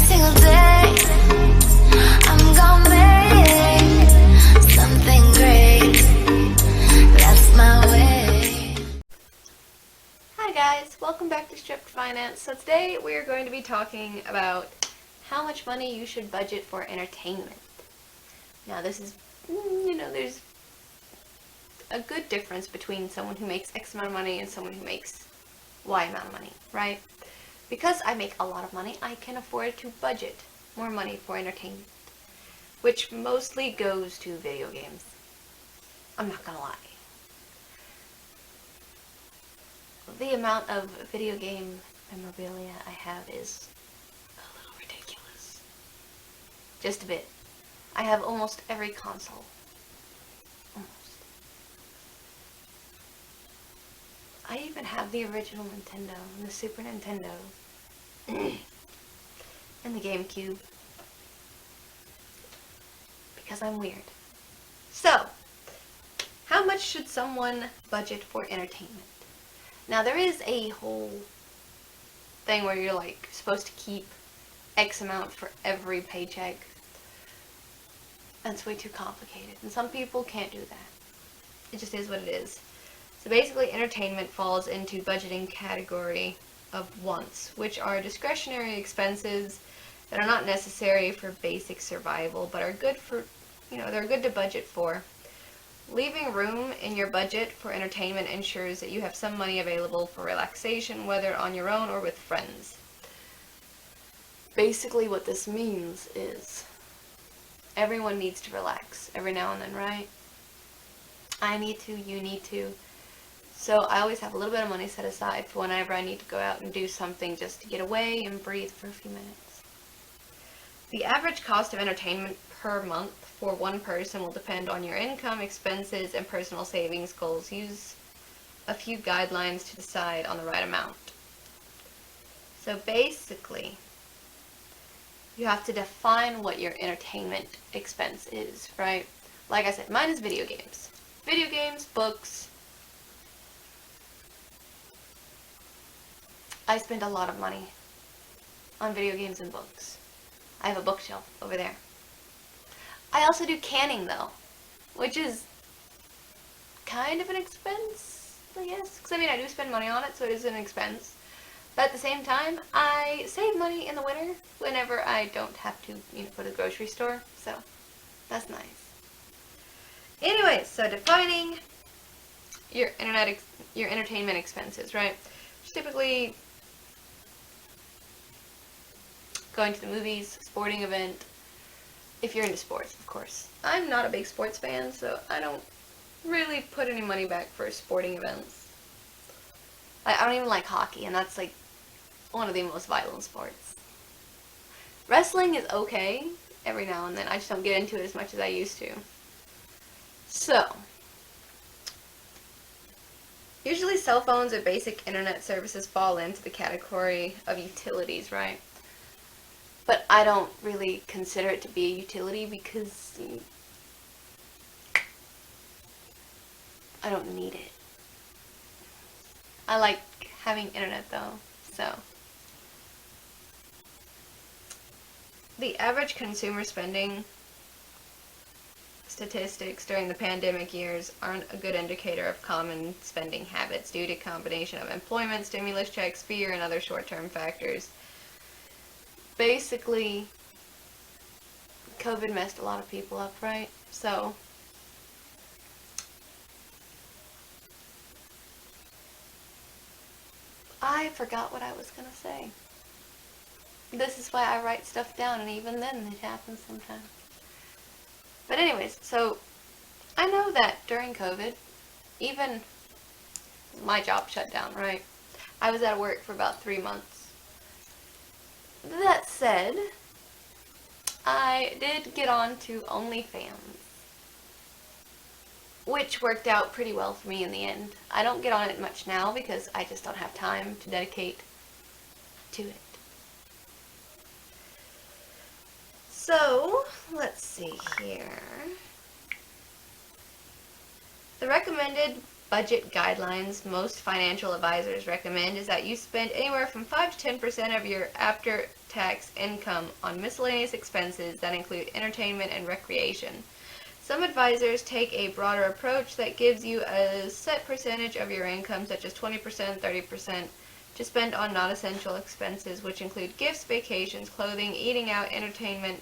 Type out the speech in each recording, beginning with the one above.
single day. I'm gonna make something great. That's my way. Hi guys, welcome back to Stripped Finance. So today we are going to be talking about how much money you should budget for entertainment. Now this is, there's a good difference between someone who makes X amount of money and someone who makes Y amount of money, right? Because I make a lot of money, I can afford to budget more money for entertainment, which mostly goes to video games. I'm not gonna lie. The amount of video game memorabilia I have is a little ridiculous. Just a bit. I have almost every console. Almost. I even have the original Nintendo, and the Super Nintendo, and the GameCube. Because I'm weird. So, how much should someone budget for entertainment? Now, there is a whole thing where you're, supposed to keep X amount for every paycheck. That's way too complicated, and some people can't do that. It just is what it is. So basically, entertainment falls into budgeting category of wants, which are discretionary expenses that are not necessary for basic survival, but are good for, they're good to budget for. Leaving room in your budget for entertainment ensures that you have some money available for relaxation, whether on your own or with friends. Basically, what this means is everyone needs to relax every now and then, right? I need to, you need to. So I always have a little bit of money set aside for whenever I need to go out and do something just to get away and breathe for a few minutes. The average cost of entertainment per month for one person will depend on your income, expenses, and personal savings goals. Use a few guidelines to decide on the right amount. So basically, you have to define what your entertainment expense is, right? Like I said, mine is video games. Video games, books. I spend a lot of money on video games and books. I have a bookshelf over there. I also do canning, though, which is kind of an expense, I guess. Because, I do spend money on it, so it is an expense. But at the same time, I save money in the winter whenever I don't have to, go to the grocery store. So, that's nice. Anyways, so defining your entertainment expenses, right? Which typically going to the movies, sporting event, if you're into sports, of course. I'm not a big sports fan, so I don't really put any money back for sporting events. I don't even like hockey, and that's one of the most violent sports. Wrestling is okay every now and then. I just don't get into it as much as I used to. So, usually cell phones or basic internet services fall into the category of utilities, right? But I don't really consider it to be a utility because I don't need it. I like having internet though, so. The average consumer spending statistics during the pandemic years aren't a good indicator of common spending habits due to a combination of employment, stimulus checks, fear, and other short-term factors. Basically, COVID messed a lot of people up, right? So, I forgot what I was going to say. This is why I write stuff down, and even then it happens sometimes. But anyways, so I know that during COVID, even my job shut down, right? I was out of work for about 3 months. That said, I did get on to OnlyFans, which worked out pretty well for me in the end. I don't get on it much now because I just don't have time to dedicate to it. So, let's see here. The recommended budget guidelines most financial advisors recommend is that you spend anywhere from 5 to 10% of your after-tax income on miscellaneous expenses that include entertainment and recreation. Some advisors take a broader approach that gives you a set percentage of your income, such as 20%, 30%, to spend on non-essential expenses, which include gifts, vacations, clothing, eating out, entertainment.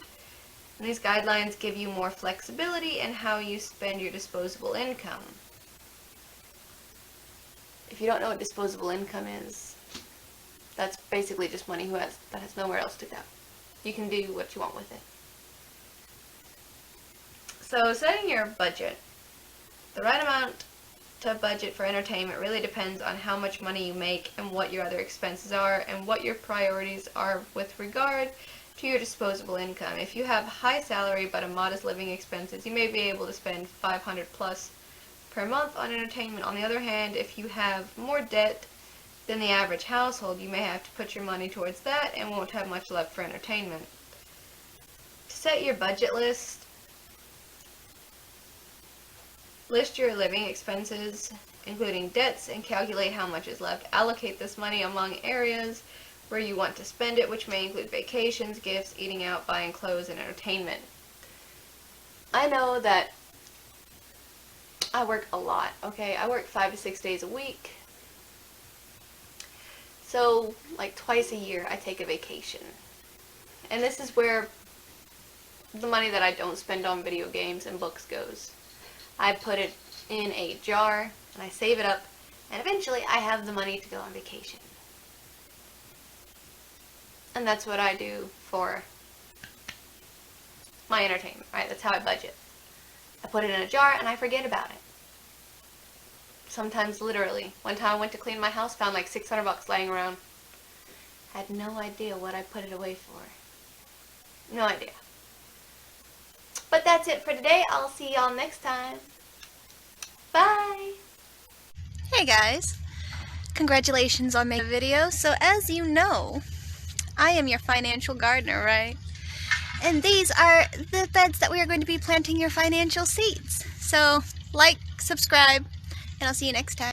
And these guidelines give you more flexibility in how you spend your disposable income. If you don't know what disposable income is, that's basically just money that has nowhere else to go. You can do what you want with it. So setting your budget, the right amount to budget for entertainment really depends on how much money you make and what your other expenses are and what your priorities are with regard to your disposable income. If you have high salary but a modest living expenses, you may be able to spend $500 plus per month on entertainment. On the other hand, if you have more debt than the average household, you may have to put your money towards that and won't have much left for entertainment. To set your budget list your living expenses, including debts, and calculate how much is left. Allocate this money among areas where you want to spend it, which may include vacations, gifts, eating out, buying clothes, and entertainment. I know that I work a lot, okay? I work 5 to 6 days a week. So, like twice a year, I take a vacation. And this is where the money that I don't spend on video games and books goes. I put it in a jar, and I save it up, and eventually I have the money to go on vacation. And that's what I do for my entertainment, right? That's how I budget. I put it in a jar, and I forget about it. Sometimes literally. One time I went to clean my house, found like $600 laying around. Had no idea what I put it away for. No idea. But that's it for today. I'll see y'all next time. Bye! Hey guys! Congratulations on making a video. So as you know, I am your financial gardener, right? And these are the beds that we are going to be planting your financial seeds. So like, subscribe, and I'll see you next time.